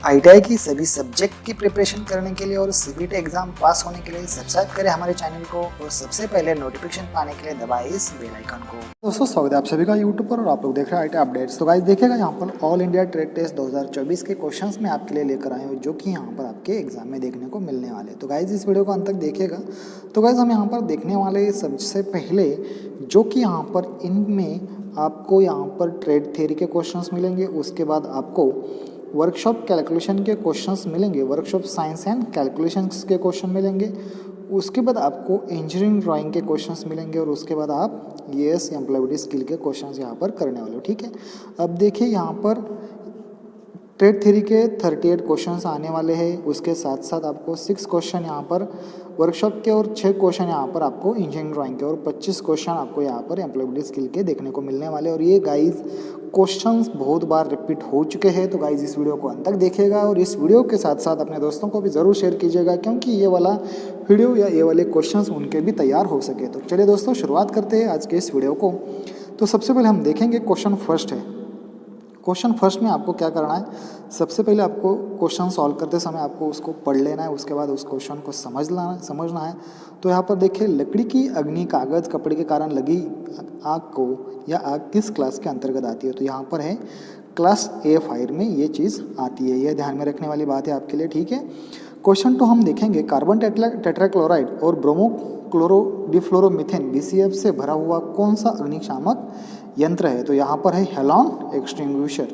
ITI की सभी subject की प्रिपरेशन करने के लिए और सीबीटी एग्जाम पास होने के लिए सब्सक्राइब करें हमारे चैनल को और सबसे पहले नोटिफिकेशन पाने के लिए दबाएं इस बेल आइकन को। दोस्तों स्वागत है आप सभी का यूट्यूब पर और आप लोग देख रहे हैं आईटीआई अपडेट्स। तो गाइस देखिएगा यहाँ पर ऑल इंडिया ट्रेड टेस्ट 2024 के क्वेश्चंस में आपके लिए लेकर आए हैं जो कि यहाँ पर आपके एग्जाम में देखने को मिलने वाले। तो गाइस इस वीडियो को अंत तक देखिएगा। तो गाइस हम यहाँ पर देखने वाले सबसे पहले जो कि यहाँ पर इनमें आपको यहाँ पर ट्रेड थ्योरी के क्वेश्चंस मिलेंगे, उसके बाद आपको वर्कशॉप कैलकुलेशन के क्वेश्चंस मिलेंगे, वर्कशॉप साइंस एंड कैलकुलेशंस के क्वेश्चन मिलेंगे, उसके बाद आपको इंजीनियरिंग ड्राइंग के क्वेश्चंस मिलेंगे और उसके बाद आप ईएएस एम्प्लॉयबिलिटी स्किल के क्वेश्चंस यहाँ पर करने वाले हो। ठीक है, अब देखिए यहाँ पर ट्रेड थ्योरी के 38 क्वेश्चंस आने वाले हैं, उसके साथ साथ आपको 6 क्वेश्चन यहाँ पर वर्कशॉप के और 6 क्वेश्चन यहाँ पर आपको इंजीनियरिंग ड्राइंग के और 25 क्वेश्चन आपको यहाँ पर एम्प्लॉयबिलिटी स्किल के देखने को मिलने वाले। और ये गाइस क्वेश्चंस बहुत बार रिपीट हो चुके हैं, तो गाइस इस वीडियो को अंत तक देखिएगा और इस वीडियो के साथ साथ अपने दोस्तों को भी ज़रूर शेयर कीजिएगा क्योंकि ये वाला वीडियो या ये वाले क्वेश्चंस उनके भी तैयार हो सके। तो चलिए दोस्तों शुरुआत करते हैं आज के इस वीडियो को। तो सबसे पहले हम देखेंगे क्वेश्चन फर्स्ट है। क्वेश्चन फर्स्ट में आपको क्या करना है, सबसे पहले आपको क्वेश्चन सॉल्व करते समय आपको उसको पढ़ लेना है, उसके बाद उस क्वेश्चन को समझना है। तो यहाँ पर देखिए, लकड़ी की अग्नि कागज कपड़े के कारण लगी आग को या आग किस क्लास के अंतर्गत आती है। तो यहाँ पर है क्लास ए फायर में ये चीज़ आती है, यह ध्यान में रखने वाली बात है आपके लिए। ठीक है, क्वेश्चन तो हम देखेंगे कार्बन टेट्राक्लोराइड और ब्रोमो क्लोरोडिफ्लोरोमीथेन BCF से भरा हुआ कौन सा अग्निशामक यंत्र है। तो यहाँ पर है हेलॉन एक्सटिंग्विशर,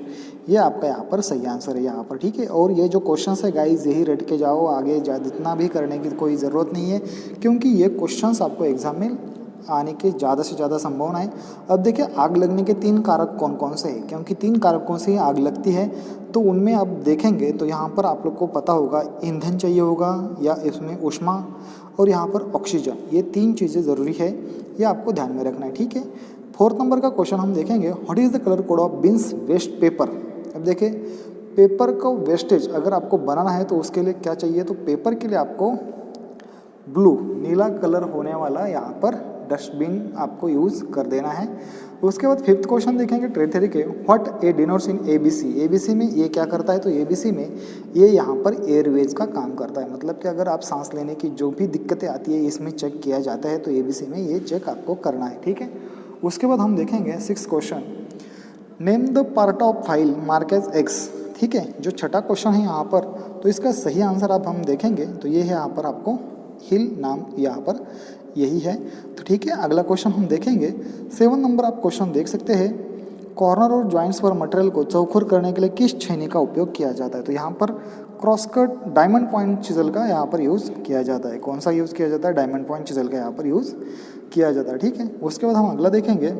ये आपका यहाँ पर सही आंसर है यहाँ पर। ठीक है, और ये जो क्वेश्चंस है गाइस यही रट के जाओ, आगे जितना भी करने की कोई ज़रूरत नहीं है क्योंकि ये क्वेश्चंस आपको एग्जाम में आने के ज़्यादा से ज़्यादा संभावना है। अब देखिए आग लगने के 3 कारक कौन कौन से हैं, क्योंकि 3 कारकों से ही आग लगती है। तो उनमें आप देखेंगे तो यहाँ पर आप लोग को पता होगा ईंधन चाहिए होगा या इसमें ऊष्मा और यहाँ पर ऑक्सीजन, ये 3 चीज़ें ज़रूरी है, ये आपको ध्यान में रखना है। ठीक है, 4th नंबर का क्वेश्चन हम देखेंगे, what is the colour code of beans waste paper. अब देखिए पेपर का वेस्टेज अगर आपको बनाना है तो उसके लिए क्या चाहिए, तो पेपर के लिए आपको ब्लू नीला कलर होने वाला यहाँ पर डस्टबिन आपको यूज़ कर देना है। उसके बाद 5th क्वेश्चन देखेंगे ट्रेड थ्योरी के, what A denotes in ABC। ABC में ये क्या करता है, तो ABC में ये यहाँ पर एयरवेज का काम करता है, मतलब कि अगर आप सांस लेने की जो भी दिक्कतें आती है इसमें चेक किया जाता है, तो ABC में ये चेक आपको करना है। ठीक है, उसके बाद हम देखेंगे 6th question, name the part of file mark as X। ठीक है, जो छठा क्वेश्चन है यहाँ पर, तो इसका सही आंसर आप हम देखेंगे तो ये है यहाँ पर आपको हिल नाम यहाँ पर यही है। तो ठीक है, अगला क्वेश्चन हम देखेंगे 7 नंबर आप क्वेश्चन देख सकते हैं, कॉर्नर और जॉइंट्स पर मटेरियल को चौखुर करने के लिए किस छेनी का उपयोग किया जाता है। तो यहाँ पर cross cut diamond point chisel का यहाँ पर यूज़ किया जाता है। कौन सा यूज़ किया जाता है, डायमंड पॉइंट चिजल का यहाँ पर यूज़ किया जाता है। ठीक है, उसके बाद हम अगला देखेंगे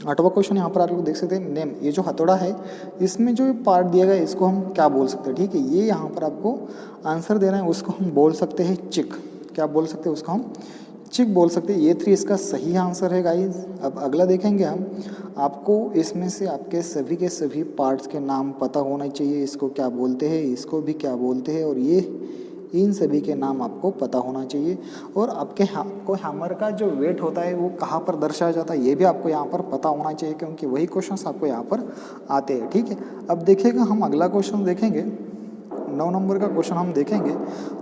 8वां क्वेश्चन यहाँ पर आप लोग देख सकते हैं, नेम, ये जो हथौड़ा है इसमें जो पार्ट दिया गया है इसको हम क्या बोल सकते हैं। ठीक है, ये यहाँ पर आपको आंसर देना है, उसको हम बोल सकते हैं चिक। क्या बोल सकते हैं, उसको हम चिक बोल सकते हैं। ये 3 इसका सही आंसर है गाइस। अब अगला देखेंगे हम, आपको इसमें से आपके सभी के सभी पार्ट्स के नाम पता होना चाहिए, इसको क्या बोलते हैं, इसको भी क्या बोलते हैं, और ये इन सभी के नाम आपको पता होना चाहिए। और आपको हैमर का जो वेट होता है वो कहाँ पर दर्शाया जाता है ये भी आपको यहाँ पर पता होना चाहिए क्योंकि वही क्वेश्चंस आपको यहाँ पर आते हैं। ठीक है, अब देखिएगा हम अगला क्वेश्चन देखेंगे, 9 नंबर का क्वेश्चन हम देखेंगे,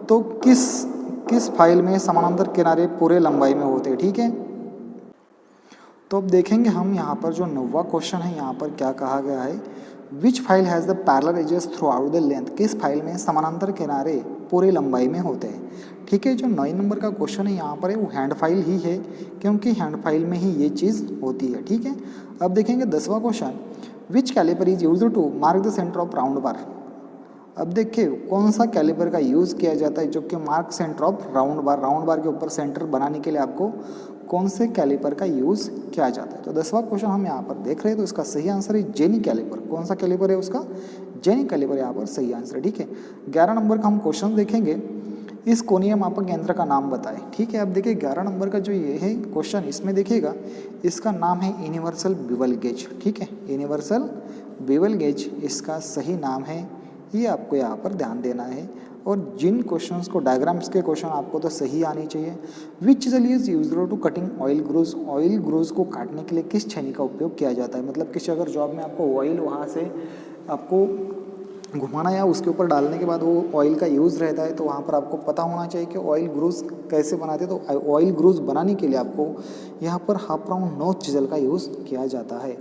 तो किस फाइल में समानांतर किनारे पूरे लंबाई में होते हैं। ठीक है, तो अब देखेंगे हम यहाँ पर जो 9वां क्वेश्चन है यहाँ पर क्या कहा गया है, which file has the parallel edges throughout the length. किस फाइल में समानांतर किनारे पूरे लंबाई में होते हैं। ठीक है, जो 9 नंबर का क्वेश्चन है यहाँ पर है वो हैंड फाइल ही है क्योंकि हैंड फाइल में ही ये चीज़ होती है। ठीक है, अब देखेंगे 10वां question, which calliper is used to mark the centre of round bar. अब देखिए कौन सा कैलिपर का यूज़ किया जाता है जो कि मार्क सेंटर ऑफ राउंड बार के ऊपर सेंटर बनाने के लिए आपको कौन से कैलिपर का यूज़ किया जाता है। तो 10वां क्वेश्चन हम यहाँ पर देख रहे हैं, तो इसका सही आंसर है जेनी कैलिपर। कौन सा कैलिपर है उसका, जेनी कैलिपर यहाँ पर सही आंसर है। ठीक है, 11 नंबर का हम क्वेश्चन देखेंगे, इस कोणीय मापक यंत्र का नाम बताएं। ठीक है, अब देखिए 11 नंबर का जो ये है क्वेश्चन, इसमें देखिएगा इसका नाम है यूनिवर्सल बेवल गेज। ठीक है, यूनिवर्सल बेवल गेज इसका सही नाम है, ये आपको यहाँ पर ध्यान देना है। और जिन क्वेश्चंस को डायग्राम्स के क्वेश्चन आपको तो सही आनी चाहिए। Which chisel is used to cutting oil grooves. Oil grooves को काटने के लिए किस छेनी का उपयोग किया जाता है, मतलब किसी अगर जॉब में आपको ऑयल वहाँ से आपको घुमाना या उसके ऊपर डालने के बाद वो ऑयल का यूज़ रहता है, तो वहाँ पर आपको पता होना चाहिए कि ऑयल ग्रूज कैसे बनाते हैं। तो ऑयल ग्रूज बनाने के लिए आपको यहाँ पर हाफ राउंड नोज चिजल का यूज़ किया जाता है।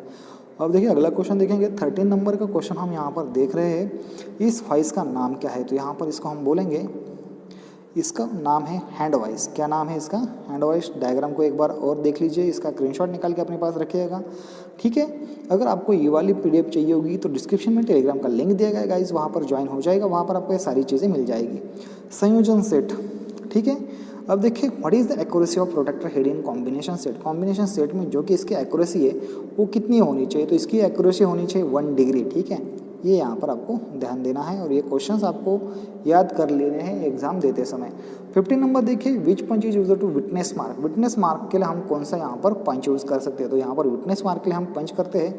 अब देखिए अगला क्वेश्चन देखेंगे, 13 नंबर का क्वेश्चन हम यहाँ पर देख रहे हैं, इस वाइस का नाम क्या है। तो यहाँ पर इसको हम बोलेंगे, इसका नाम है हैंड वाइस। क्या नाम है इसका? Hand vice. डायग्राम को एक बार और देख लीजिए, इसका स्क्रीनशॉट निकाल के अपने पास रखिएगा, ठीक है। अगर आपको ये वाली पीडीएफ चाहिए होगी तो डिस्क्रिप्शन में टेलीग्राम का लिंक दिया गया है गाइस, वहाँ पर ज्वाइन हो जाएगा, वहाँ पर आपको ये सारी चीज़ें मिल जाएगी। संयोजन सेट, ठीक है। अब देखिए what is the accuracy of protractor head in combination set. Combination set में जो कि इसकी एक्यूरेसी है वो कितनी होनी चाहिए, तो इसकी एक्यूरेसी होनी चाहिए 1 डिग्री, ठीक है। ये यहाँ पर आपको ध्यान देना है और ये क्वेश्चंस आपको याद कर लेने हैं एग्जाम देते समय। 15 नंबर देखिए, which punch is user to witness mark. Witness mark के लिए हम कौन सा यहाँ पर पंच यूज़ कर सकते हैं, तो यहाँ पर विटनेस मार्क के लिए हम पंच करते हैं,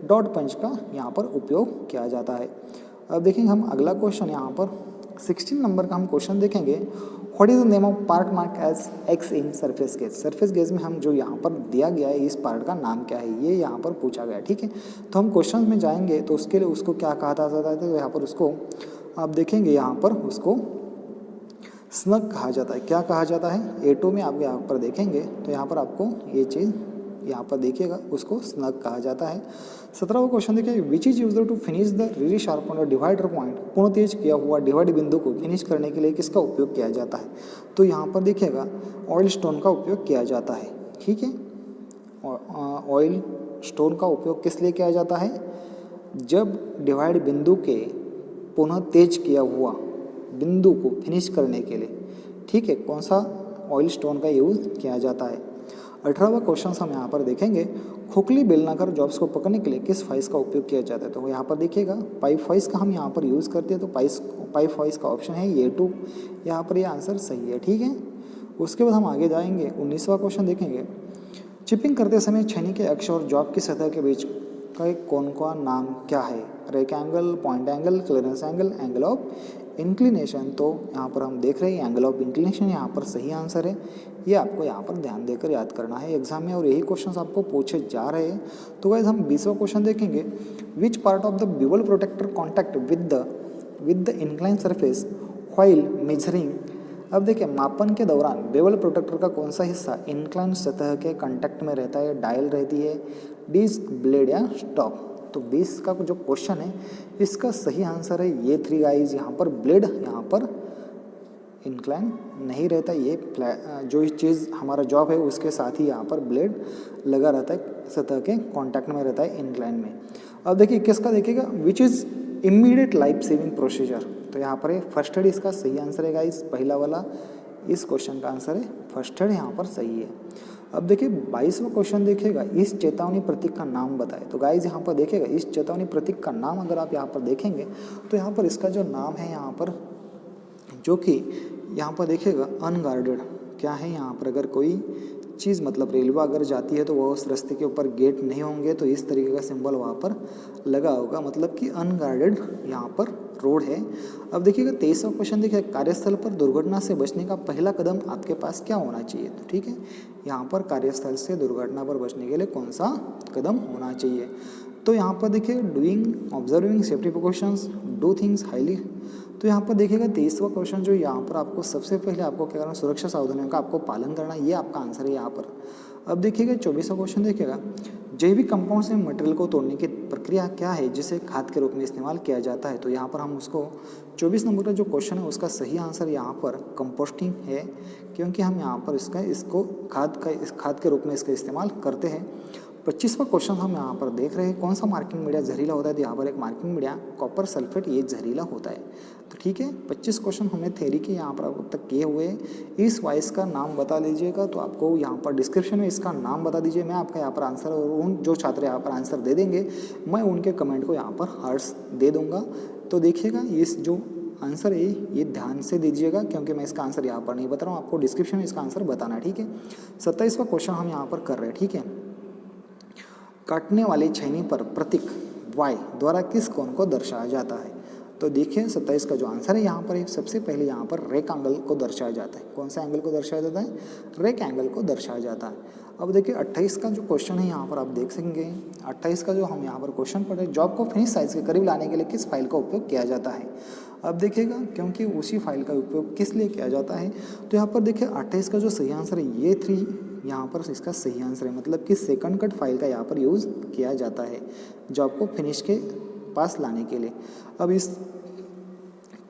डॉट पंच का यहाँ पर उपयोग किया जाता है। अब देखेंगे हम अगला क्वेश्चन यहाँ पर 16 नंबर का हम क्वेश्चन देखेंगे, what is the name of part mark as X in surface gauge. Surface gauge में हम जो यहाँ पर दिया गया है इस पार्ट का नाम क्या है, ये यहाँ पर पूछा गया है, ठीक है। तो हम क्वेश्चन में जाएंगे तो उसके लिए उसको क्या कहा जाता है, तो यहाँ पर उसको आप देखेंगे, यहाँ पर उसको स्नग कहा जाता है। क्या कहा जाता है, A2 में आप यहाँ पर देखेंगे तो यहाँ पर आपको ये चीज़ यहाँ पर देखिएगा, उसको स्नग कहा जाता है। 17वां क्वेश्चन देखिए, which is user to finish the really sharp divider point. पूर्ण तेज किया हुआ डिवाइड बिंदु को फिनिश करने के लिए किसका उपयोग किया जाता है, तो यहाँ पर देखिएगा ऑयल स्टोन का उपयोग किया जाता है, ठीक है। ऑयल स्टोन का उपयोग किस लिए किया जाता है, जब डिवाइड बिंदु के पुनः तेज किया हुआ बिंदु को फिनिश करने के लिए, ठीक है, कौन सा ऑयल स्टोन का यूज़ किया जाता है। 18वां क्वेश्चन हम यहाँ पर देखेंगे, खोखली बेलनाकार जॉब्स को पकड़ने के लिए किस फाइस का उपयोग किया जाता है, तो यहाँ पर देखिएगा पाइप फाइस का हम यहाँ पर यूज़ करते हैं, तो पाइप फाइस का ऑप्शन है ये 2, यहाँ पर ये आंसर सही है, ठीक है। उसके बाद हम आगे जाएंगे, 19वां क्वेश्चन देखेंगे, चिपिंग करते समय छेनी के अक्ष और जॉब की सतह के बीच का कौन का नाम क्या है, rake angle, point angle, clearance angle, angle of inclination. तो यहाँ पर हम देख रहे हैं एंगल ऑफ इंक्लिनेशन यहाँ पर सही आंसर है, ये आपको यहाँ पर ध्यान देकर याद करना है एग्जाम में, और यही क्वेश्चंस आपको पूछे जा रहे हैं। तो गाइस हम 20वां क्वेश्चन देखेंगे, which part of the bevel protractor contact with the incline surface while measuring. अब देखिए मापन के दौरान बेवल प्रोटेक्टर का कौन सा हिस्सा इंक्लाइन सतह के कांटेक्ट में रहता है, डायल रहती है, डिस्क, ब्लेड या स्टॉक। तो 20 का जो क्वेश्चन है इसका सही आंसर है ये 3 गाइज। यहाँ पर ब्लेड यहाँ पर इंक्लाइन नहीं रहता, ये जो चीज़ हमारा जॉब है उसके साथ ही यहाँ पर ब्लेड लगा रहता है, सतह के कांटेक्ट में रहता है इंक्लाइन में। अब देखिए किसका देखिएगा, which is immediate life saving procedure. तो यहाँ पर फर्स्ट एड इसका सही आंसर है गाइस, पहला वाला इस क्वेश्चन का आंसर है फर्स्ट एड, यहाँ पर सही है। अब देखिए 22वां क्वेश्चन देखिएगा, इस चेतावनी प्रतीक का नाम बताए। तो गाइस यहाँ पर देखिएगा इस चेतावनी प्रतीक का नाम अगर आप यहाँ पर देखेंगे तो यहाँ पर इसका जो नाम है यहाँ पर, जो कि यहाँ पर देखिएगा अनगार्डेड, क्या है यहाँ पर अगर कोई चीज़ मतलब रेलवे अगर जाती है तो वह उस रास्ते के ऊपर गेट नहीं होंगे, तो इस तरीके का सिंबल वहाँ पर लगा होगा, मतलब कि अनगार्डेड यहाँ पर रोड है। अब देखिएगा 23वां क्वेश्चन देखिए, कार्यस्थल पर दुर्घटना से बचने का पहला कदम आपके पास क्या होना चाहिए। तो ठीक है, यहाँ पर कार्यस्थल से दुर्घटना पर बचने के लिए कौन सा कदम होना चाहिए। तो यहाँ पर देखिए doing observing safety precautions, do things highly. तो यहाँ पर देखिएगा 23वां क्वेश्चन जो यहाँ पर आपको सबसे पहले आपको क्या करना, सुरक्षा सावधानियों का आपको पालन करना, ये आपका आंसर है यहाँ पर। अब देखिएगा 24वां क्वेश्चन देखिएगा, जैविक कंपाउंड से मटेरियल को तोड़ने की प्रक्रिया क्या है जिसे खाद के रूप में इस्तेमाल किया जाता है। तो यहाँ पर हम उसको 24 नंबर का जो क्वेश्चन है उसका सही आंसर यहाँ पर कंपोस्टिंग है, क्योंकि हम यहाँ पर इसको खाद के रूप में इसका इस्तेमाल करते हैं। 25वां क्वेश्चन हम यहाँ पर देख रहे हैं, कौन सा मार्किंग मीडिया जहरीला होता है। तो यहाँ पर एक मार्किंग मीडिया कॉपर सल्फेट ये जहरीला होता है। तो ठीक है, 25 क्वेश्चन हमने थ्योरी के यहाँ पर अब तक किए हुए हैं। इस वाइस का नाम बता लीजिएगा, तो आपको यहाँ पर डिस्क्रिप्शन में इसका नाम बता दीजिए, मैं आपका यहाँ पर आंसर, और उन जो छात्र यहाँ पर आंसर दे देंगे मैं उनके कमेंट को यहाँ पर हार्ट्स दे दूँगा। तो देखिएगा इस जो आंसर है ये ध्यान से दीजिएगा, क्योंकि मैं इसका आंसर यहाँ पर नहीं बता रहा हूँ, आपको डिस्क्रिप्शन में इसका आंसर बताना है। ठीक है, 27वां क्वेश्चन हम यहाँ पर कर रहे हैं। ठीक है, काटने वाली छेनी पर प्रतीक Y द्वारा किस कोण को दर्शाया जाता है। तो देखिए 27 का जो आंसर है यहाँ पर सबसे पहले यहाँ पर रेक एंगल को दर्शाया जाता है। कौन सा एंगल को दर्शाया जाता है, रेक एंगल को दर्शाया जाता है। अब देखिए 28 का जो क्वेश्चन है यहाँ पर आप देख सकेंगे, 28 का जो हम यहाँ पर क्वेश्चन पढ़ रहे हैं, जॉब को फिनिश साइज के करीब लाने के लिए किस फाइल का उपयोग किया जाता है। अब देखिएगा क्योंकि उसी फाइल का उपयोग किस लिए किया जाता है, तो यहाँ पर देखिए 28 का जो सही आंसर है ये 3 यहाँ पर इसका सही आंसर है, मतलब कि सेकंड कट फाइल का यहाँ पर यूज़ किया जाता है जॉब को फिनिश के पास लाने के लिए। अब इस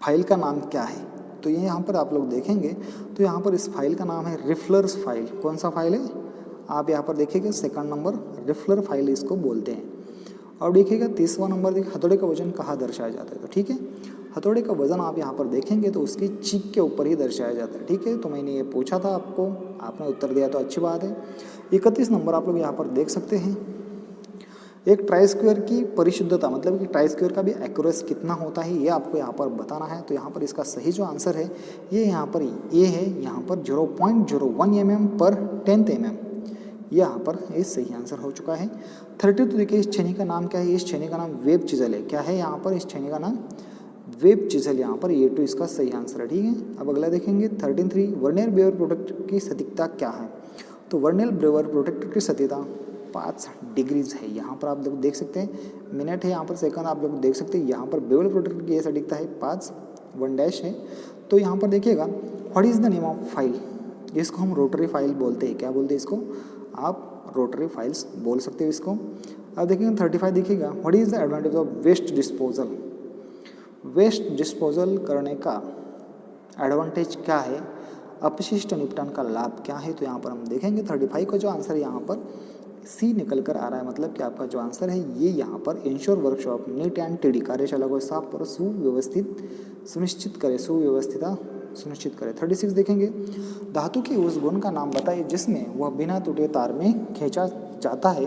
फाइल का नाम क्या है, तो ये यहाँ पर आप लोग देखेंगे तो यहाँ पर इस फाइल का नाम है रिफलर्स फाइल। कौन सा फाइल है, आप यहाँ पर देखिएगा सेकंड नंबर रिफलर फाइल इसको बोलते हैं। और देखिएगा 30वां नंबर देखिए हथौड़े का वजन कहाँ दर्शाया जाता है, तो ठीक है हथौड़े का वजन आप यहाँ पर देखेंगे तो उसकी चीक के ऊपर ही दर्शाया जाता है। ठीक है, तो मैंने ये पूछा था आपको, आपने उत्तर दिया तो अच्छी बात है। 31 नंबर आप लोग यहाँ पर देख सकते हैं, एक ट्राई स्क्वायर की परिशुद्धता, मतलब कि ट्राई स्क्वायर का भी एक्यूरेसी कितना होता है ये आपको यहाँ पर बताना है। तो यहाँ पर इसका सही जो आंसर है ये यहाँ पर ए है, यहाँ पर 0.01 mm पर 10th mm, ये यहाँ पर ये सही आंसर हो चुका है। 32 देखिए इस छेनी का नाम क्या है, इस छेनी का नाम वेब चिजल है। क्या है यहाँ पर, इस छेनी का नाम वेब चिजल, यहाँ पर ये 2 इसका सही आंसर है। ठीक है, अब अगला देखेंगे 13.3 वर्नियर ब्रेवर प्रोटेक्टर की सटीकता क्या है। तो वर्नियर ब्रेवर प्रोटेक्टर की सटीकता 5 डिग्रीज है। यहाँ पर आप लोग देख सकते हैं, मिनट है यहाँ पर, सेकंड आप लोग देख सकते हैं। यहाँ पर बेवल प्रोटेक्टर की ये सटीकता है 5 1 है। तो यहाँ पर देखिएगा what is the name of file, इसको हम रोटरी फाइल बोलते हैं। क्या बोलते हैं इसको, आप रोटरी फाइल्स बोल सकते हो इसको। अब देखिएगा 35 देखिएगा what is the advantage of waste disposal, waste disposal करने का एडवांटेज क्या है, अपशिष्ट निपटान का लाभ क्या है। तो यहाँ पर हम देखेंगे 35 का जो आंसर यहाँ पर सी निकल कर आ रहा है, मतलब कि आपका जो आंसर है ये यहाँ पर ensure workshop neat and TD कार्यशाला को साफ और सुव्यवस्थित सुनिश्चित करे, सुव्यवस्थिता सुनिश्चित करे। 36 देखेंगे धातु के उस गुण का नाम बताइए जिसमें वह बिना टूटे तार में खींचा जाता है।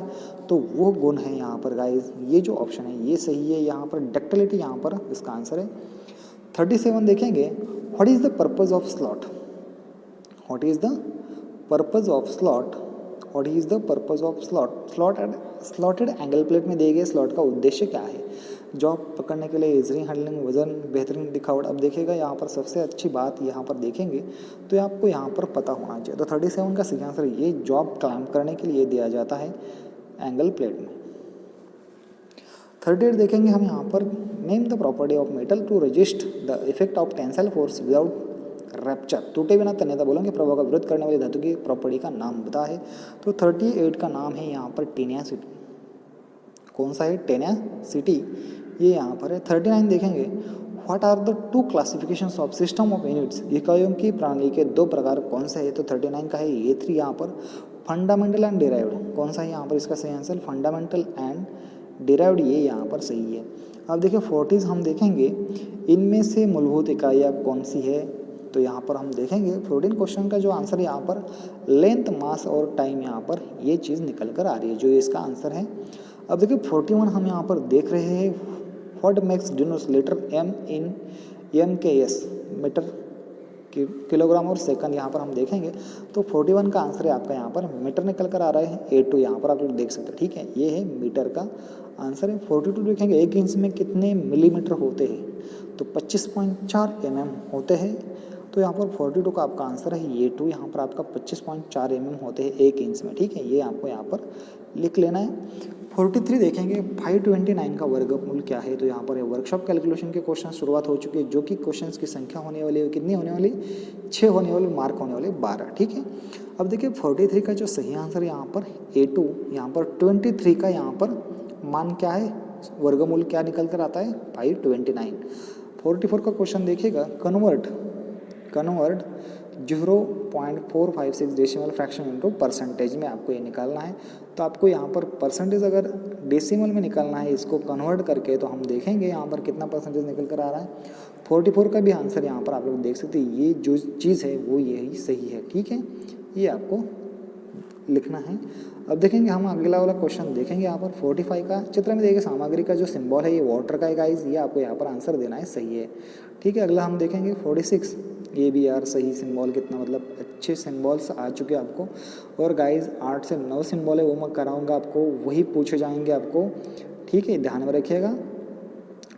तो वो गुण है यहाँ पर गाइस, ये जो ऑप्शन है ये सही है, यहाँ पर डक्टिलिटी यहाँ पर इसका आंसर है। 37 देखेंगे what is the purpose of slot, what is the purpose of slot, what is the purpose of slot, slotted angle plate में दिए गए स्लॉट का उद्देश्य क्या है। जॉब पकड़ने के लिए इजरी हैंडलिंग, वजन, बेहतरीन दिखावट। अब देखिएगा यहाँ पर सबसे अच्छी बात यहाँ पर देखेंगे तो आपको यहाँ पर पता होना चाहिए। तो 37 का सही आंसर ये जॉब क्लाइंब करने के लिए दिया जाता है एंगल प्लेट में। 38 देखेंगे हम यहाँ पर name the property of metal to resist the effect of tensile force without rupture, टूटे बिना तन्यता बोलेंगे प्रभाव का विरोध करने वाली धातु की प्रॉपर्टी का नाम बता है। तो 38 का नाम है यहाँ पर टेनियासिटी। कौन सा है, टेनियासिटी, ये यहाँ पर है। 39 देखेंगे what are the 2 classifications of system of units, इकाइयों की प्रणाली के 2 प्रकार कौन से है। तो 39 का है ये 3 यहाँ पर फंडामेंटल एंड डिराइव्ड। कौन सा है यहाँ पर इसका सही आंसर, फंडामेंटल एंड डिराइव्ड, ये यहाँ पर सही है। अब देखिए 40 हम देखेंगे इनमें से मूलभूत इकाइयाँ कौन सी है। तो यहाँ पर हम देखेंगे 14 क्वेश्चन का जो आंसर है यहाँ पर लेंथ, मास और टाइम, यहाँ पर ये चीज़ निकल कर आ रही है जो इसका आंसर है। अब देखिए 41 हम यहाँ पर देख रहे हैं what makes denotes letter M in MKS, metre kilogram और सेकंड, यहाँ पर हम देखेंगे तो 41 का आंसर है आपका यहाँ पर मीटर निकल कर आ रहा है। A2 यहाँ पर आप लोग देख सकते हैं। ठीक है, ये है मीटर का आंसर है। 42 देखेंगे 1 इंच में कितने मिलीमीटर होते हैं। तो 25.4 mm होते हैं। तो यहाँ पर 42 का आपका आंसर है ये 2, यहाँ पर आपका 25.4 mm होते हैं 1 इंच में। ठीक है, ये आपको यहाँ पर लिख लेना है। 43 देखेंगे 529 का वर्गमूल क्या है। तो यहाँ पर वर्कशॉप कैलकुलेशन के क्वेश्चन शुरुआत हो चुकी है, जो कि क्वेश्चंस की संख्या होने वाली है कितनी होने वाली, 6 होने वाली, मार्क होने वाले 12। ठीक है, अब देखिए 43 का जो सही आंसर यहाँ पर A2, यहाँ पर 23 का यहाँ पर मान क्या है, वर्गमूल क्या निकल कर आता है 529। 44 का क्वेश्चन देखिएगा convert 0.456 decimal fraction into percentage में आपको ये निकालना है। तो आपको यहाँ पर परसेंटेज अगर डेसिमल में निकालना है इसको कन्वर्ट करके, तो हम देखेंगे यहाँ पर कितना परसेंटेज निकल कर आ रहा है। 44 का भी आंसर यहाँ पर आप लोग देख सकते हैं, ये जो चीज़ है वो यही सही है। ठीक है, ये आपको लिखना है। अब देखेंगे हम अगला वाला क्वेश्चन देखेंगे यहाँ पर 45 का चित्र में देखिए सामग्री का जो सिंबल है ये वाटर का है गाइस, ये आपको यहाँ पर आंसर देना है, सही है। ठीक है, अगला हम देखेंगे 46, ये भी यार सही सिंबल, कितना मतलब अच्छे सिंबल्स आ चुके हैं आपको। और गाइस 8 से 9 सिंबल है वो मैं कराऊंगा आपको, वही पूछे जाएंगे आपको। ठीक है, ध्यान में रखिएगा।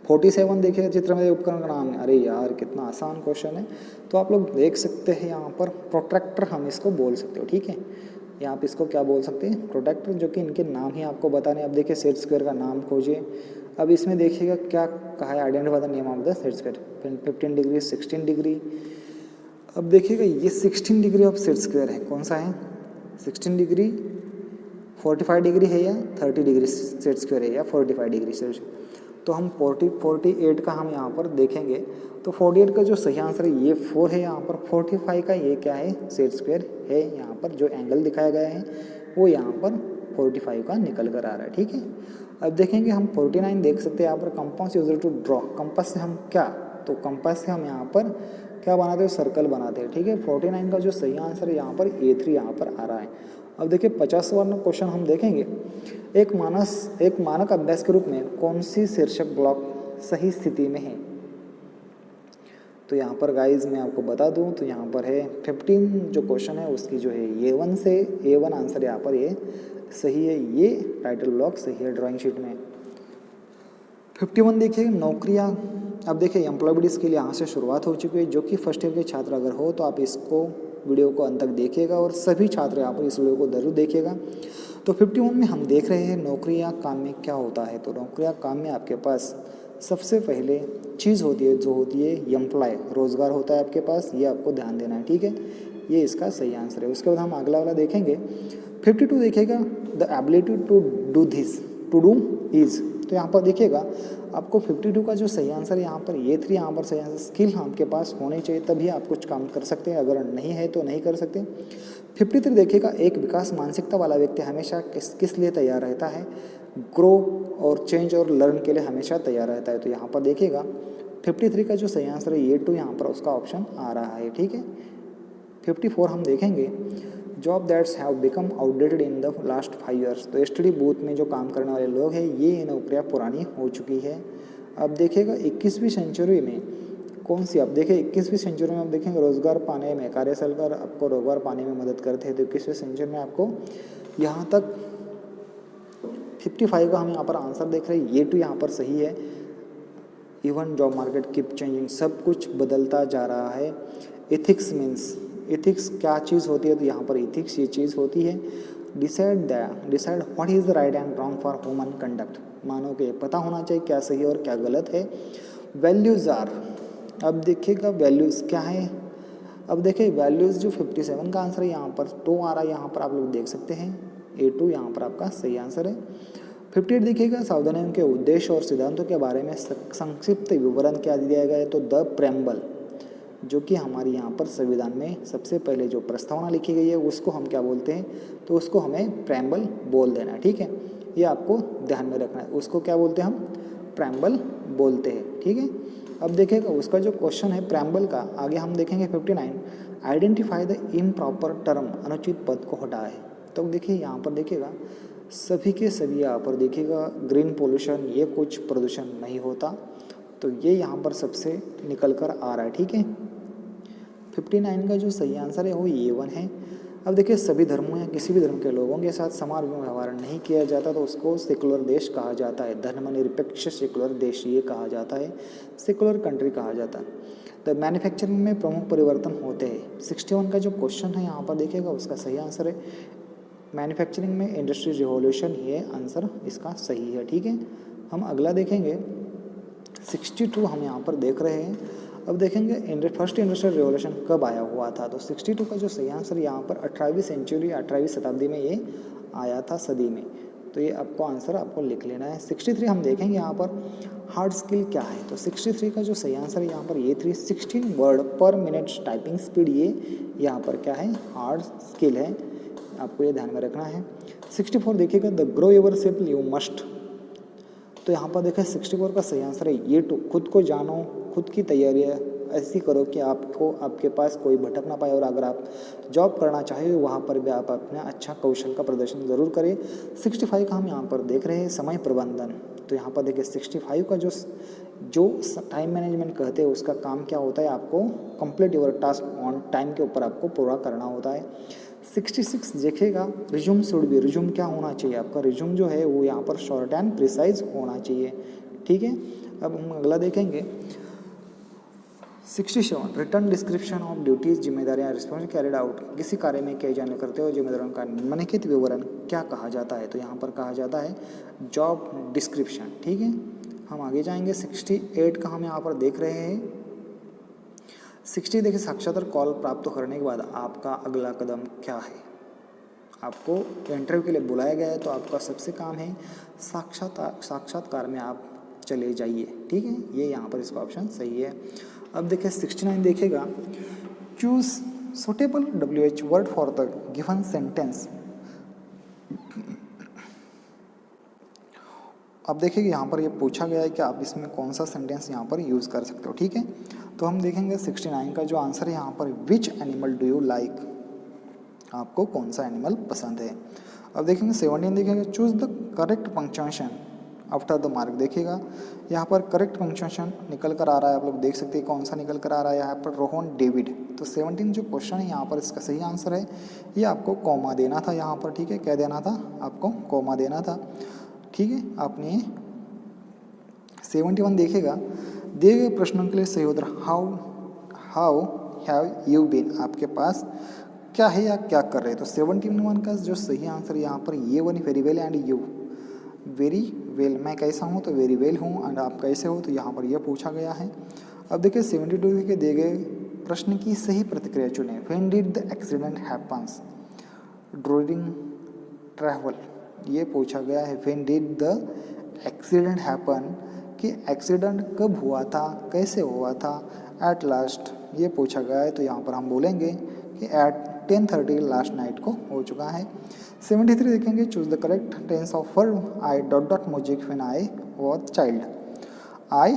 47 देखिएगा चित्र में उपकरण का नाम है। अरे यार कितना आसान क्वेश्चन है। तो आप लोग देख सकते हैं यहाँ पर प्रोट्रैक्टर हम इसको बोल सकते हो। ठीक है, या आप इसको क्या बोल सकते हैं, प्रोडक्ट, जो कि इनके नाम ही आपको बताने। अब देखिए सेट स्क्वायर का नाम खोजिए। अब इसमें देखिएगा क्या कहा है, identify the name of the set square. 15 degree, 16 degree. अब देखिएगा ये 16 डिग्री ऑफ सेट स्क्वायर है, कौन सा है, 16 डिग्री 45 डिग्री है या 30 डिग्री सेट स्क्वायर है या 45 डिग्री सेट। तो हम 48 का हम यहाँ पर देखेंगे तो 48 का जो सही आंसर है ये 4 है यहाँ पर। 45 का ये क्या है, सेट स्क्वायर है। यहाँ पर जो एंगल दिखाया गया है वो यहाँ पर 45 का निकल कर आ रहा है, ठीक है। अब देखेंगे हम 49 देख सकते हैं यहाँ पर, compass user to draw. Compass से हम क्या, तो कंपास से हम यहाँ पर क्या बनाते हैं, सर्कल बनाते हैं, ठीक है। 49 का जो सही आंसर है यहाँ पर A3 यहाँ पर आ रहा है। अब देखिए 50वां क्वेश्चन हम देखेंगे, एक मानक अभ्यास के रूप में कौन सी शीर्षक ब्लॉक सही स्थिति में है। तो यहाँ पर गाइज मैं आपको बता दूं तो यहाँ पर है 15 जो क्वेश्चन है उसकी जो है A1 आंसर यहाँ पर ये सही है, ये टाइटल ब्लॉक सही है ड्राइंग शीट में। 51 देखिए नौकरियाँ। अब देखिए एम्प्लॉयबिलिटी स्किल यहाँ से शुरुआत हो चुकी है। जो कि फर्स्ट ईयर के छात्र अगर हो तो आप इसको वीडियो को अंत तक देखिएगा और सभी छात्र यहाँ पर इस वीडियो को जरूर देखिएगा। तो 51 में हम देख रहे हैं नौकरियाँ काम में क्या होता है। तो नौकरियाँ काम में आपके पास सबसे पहले चीज़ होती है जो होती है एम्प्लॉय, रोजगार होता है आपके पास, ये आपको ध्यान देना है, ठीक है। ये इसका सही आंसर है। उसके बाद हम अगला वाला देखेंगे 52 देखेगा the ability to do this, to do is. तो यहाँ पर देखिएगा आपको 52 का जो सही आंसर है यहाँ पर A3 यहाँ पर सही आंसर। स्किल आपके पास होने चाहिए तभी आप कुछ काम कर सकते हैं, अगर नहीं है तो नहीं कर सकते। 53 देखिएगा एक विकास मानसिकता वाला व्यक्ति हमेशा किस लिए तैयार रहता है, ग्रो और चेंज और लर्न के लिए हमेशा तैयार रहता है। तो यहाँ पर देखिएगा 53 का जो सही आंसर है A2 यहाँ पर उसका ऑप्शन आ रहा है, ठीक है। 54 हम देखेंगे job that's have become outdated in the last 5 years। तो एसटीडी बूथ में जो काम करने वाले लोग हैं ये नौकरियाँ पुरानी हो चुकी है। अब देखिएगा 21वीं सेंचुरी में कौन सी, अब देखिए 21वीं सेंचुरी में आप देखेंगे रोजगार पाने में कार्यस्थल पर आपको रोजगार पाने में मदद करते हैं। तो 21वीं सेंचुरी में आपको यहाँ तक 55 का हम यहाँ पर आंसर देख रहे हैं। A2 यहाँ पर सही है। Even job market keep changing, सब कुछ बदलता जा रहा है। एथिक्स मीन्स, एथिक्स क्या चीज़ होती है, तो यहाँ पर एथिक्स ये चीज़ होती है decide what is the right and wrong for human conduct. मानव को ये पता होना चाहिए क्या सही और क्या गलत है। वैल्यूज़ आर, अब देखिएगा वैल्यूज़ क्या है। अब देखिए वैल्यूज़ जो 57 का आंसर है यहाँ पर 2 आ रहा है, यहाँ पर आप लोग देख सकते हैं A2 यहाँ पर आपका सही आंसर है। 58 देखिएगा सावधानियों के उद्देश्य और सिद्धांतों के बारे में संक्षिप्त विवरण क्या दिया गया है। तो द प्रेम्बल, जो कि हमारी यहाँ पर संविधान में सबसे पहले जो प्रस्तावना लिखी गई है उसको हम क्या बोलते हैं, तो उसको हमें प्रेम्बल बोल देना है, ठीक है। ये आपको ध्यान में रखना है, उसको क्या बोलते हैं हम, प्रेम्बल बोलते हैं, ठीक है। अब देखिएगा उसका जो क्वेश्चन है प्रेम्बल का, आगे हम देखेंगे 59 आइडेंटिफाई द इम्प्रॉपर टर्म, अनुचित पद को हटाए। तो देखिए यहाँ पर देखिएगा सभी के सभी यहाँ पर देखिएगा ग्रीन पोल्यूशन, ये कुछ प्रदूषण नहीं होता, तो ये यहाँ पर सबसे निकल कर आ रहा है, ठीक है। 59 का जो सही आंसर है वो A1 है। अब देखिए सभी धर्मों या किसी भी धर्म के लोगों के साथ समान व्यवहार नहीं किया जाता तो उसको सेकुलर देश कहा जाता है, धर्मनिरपेक्ष सेकुलर देश ये कहा जाता है, सेकुलर कंट्री कहा जाता है। तो मैन्युफैक्चरिंग में प्रमुख परिवर्तन होते हैं। 61 का जो क्वेश्चन है यहाँ पर देखिएगा उसका सही आंसर है मैन्युफैक्चरिंग में इंडस्ट्री रिवॉल्यूशन, ये आंसर इसका सही है, ठीक है। हम अगला देखेंगे 62 हम यहाँ पर देख रहे हैं। अब देखेंगे फर्स्ट इंडस्ट्रियल रिवॉल्यूशन कब आया हुआ था। तो 62 का जो सही आंसर यहाँ पर 18वीं सेंचुरी 18वीं शताब्दी में ये आया था, सदी में। तो ये आपको आंसर आपको लिख लेना है। 63 हम देखेंगे यहाँ पर हार्ड स्किल क्या है। तो 63 का जो सही आंसर है यहाँ पर A3 16 वर्ड पर मिनट टाइपिंग स्पीड, ये यहाँ पर क्या है, हार्ड स्किल है, आपको ये ध्यान में रखना है। 64 देखिएगा the grow your self you must. तो यहाँ पर देखें 64 का सही आंसर है A2 खुद को जानो, खुद की तैयारियाँ ऐसी करो कि आपके पास कोई भटक ना पाए, और अगर आप जॉब करना चाहें तो वहाँ पर भी आप अपना अच्छा कौशल का प्रदर्शन ज़रूर करें। 65 का हम यहाँ पर देख रहे हैं समय प्रबंधन। तो यहाँ पर देखिए 65 का जो टाइम मैनेजमेंट कहते हैं उसका काम क्या होता है, आपको complete your task on time के ऊपर आपको पूरा करना होता है। 66 देखिएगा रिज्यूम शुड बी, रिज्यूम क्या होना चाहिए, आपका रिज्यूम जो है वो यहाँ पर शॉर्ट एंड प्रिसाइज होना चाहिए, ठीक है। अब हम अगला देखेंगे 67 रिटर्न डिस्क्रिप्शन ऑफ ड्यूटीज जिम्मेदारियां रिस्पॉन्स कैरिड आउट। किसी कार्य में किए जाने करते हुए जिम्मेदारियों का निम्नलिखित विवरण क्या कहा जाता है? तो यहाँ पर कहा जाता है जॉब डिस्क्रिप्शन। ठीक है, हम आगे जाएंगे। 68 का हम यहाँ पर देख रहे हैं। 60 देखिए, साक्षात्कार कॉल प्राप्त करने के बाद आपका अगला कदम क्या है? आपको इंटरव्यू के लिए बुलाया गया है तो आपका सबसे काम है साक्षात्कार में आप चले जाइए। ठीक है, ये यहाँ पर इसका ऑप्शन सही है। अब देखिए 69 देखेगा, choose suitable WH word for the given sentence. अब देखिए यहाँ पर ये पूछा गया है कि आप इसमें कौन सा सेंटेंस यहाँ पर यूज़ कर सकते हो। ठीक है, तो हम देखेंगे 69 का जो आंसर है यहाँ पर, which animal do you like, आपको कौन सा एनिमल पसंद है। अब देखेंगे 17 देखेंगे, choose the correct punctuation after the mark. देखिएगा यहाँ पर करेक्ट पंक्चुएशन निकल कर आ रहा है, आप लोग देख सकते हैं कौन सा निकल कर आ रहा है यहाँ पर, रोहन डेविड। तो 17 जो क्वेश्चन है यहाँ पर इसका सही आंसर है, ये आपको कॉमा देना था यहाँ पर। ठीक है, क्या देना था आपको? कॉमा देना था। ठीक है, आपने 71 देखेगा, दिए गए प्रश्नों के लिए सही उत्तर हाउ हैव यू बीन, आपके पास क्या है या क्या कर रहे हैं। तो 71 का जो सही आंसर यहाँ पर ये one, very well and you. Very well, मैं कैसा हूँ तो वेरी वेल हूँ, एंड आप कैसे हो तो यहाँ पर यह पूछा गया है। अब देखिए 72 के दिए गए प्रश्न की सही प्रतिक्रिया चुनें। When did the accident happens during travel, ये पूछा गया है। When did the accident happen, कि एक्सीडेंट कब हुआ था, कैसे हुआ था। एट लास्ट, ये पूछा गया है, तो यहाँ पर हम बोलेंगे कि एट 10:30 लास्ट नाइट को हो चुका है। 73 देखेंगे, choose the correct tense of verb I music when I was child. I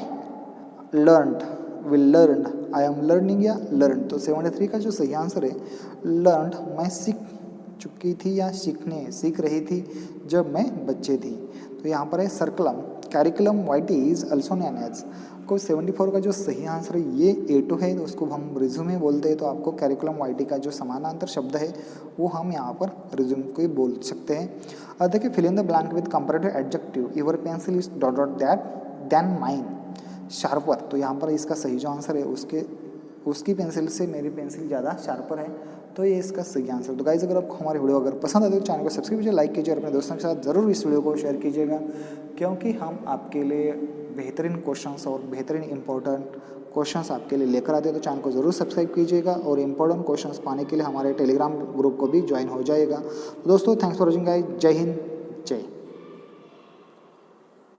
learned, will learn, I am learning या लर्न। तो 73 का जो सही आंसर है लर्नड, मैं सीख चुकी थी या सीख रही थी जब मैं बच्चे थी। तो यहाँ पर है सर्कलम, कैरिकुलम वाइटी इज ऑल्सो नोन एज। को 74 का जो सही आंसर है ये A2 है, तो उसको हम रिज्यूमे बोलते हैं। तो आपको कैरिकुलम वाइटी का जो समानांतर शब्द है वो हम यहाँ पर रिज्यूम को ही बोल सकते हैं। और देखिए fill in the blank with comparative adjective, your pencil is dot dot that then mine sharper. तो यहाँ पर इसका सही जो आंसर है उसकी पेंसिल से मेरी पेंसिल ज़्यादा शार्पर है, तो ये इसका सही आंसर। तो गाइस अगर आपको हमारी वीडियो अगर पसंद आए तो चैनल को सब्सक्राइब कीजिए, लाइक कीजिए और अपने दोस्तों के साथ ज़रूर इस वीडियो को शेयर कीजिएगा, क्योंकि हम आपके लिए बेहतरीन क्वेश्चंस और बेहतरीन इंपॉर्टेंट क्वेश्चंस आपके लिए लेकर आते हैं। तो चैनल को ज़रूर सब्सक्राइब कीजिएगा और इंपॉर्टेंट क्वेश्चंस पाने के लिए हमारे टेलीग्राम ग्रुप को भी ज्वाइन हो जाएगा। तो दोस्तों थैंक्स फॉर वॉचिंग गाइस, जय हिंद, जय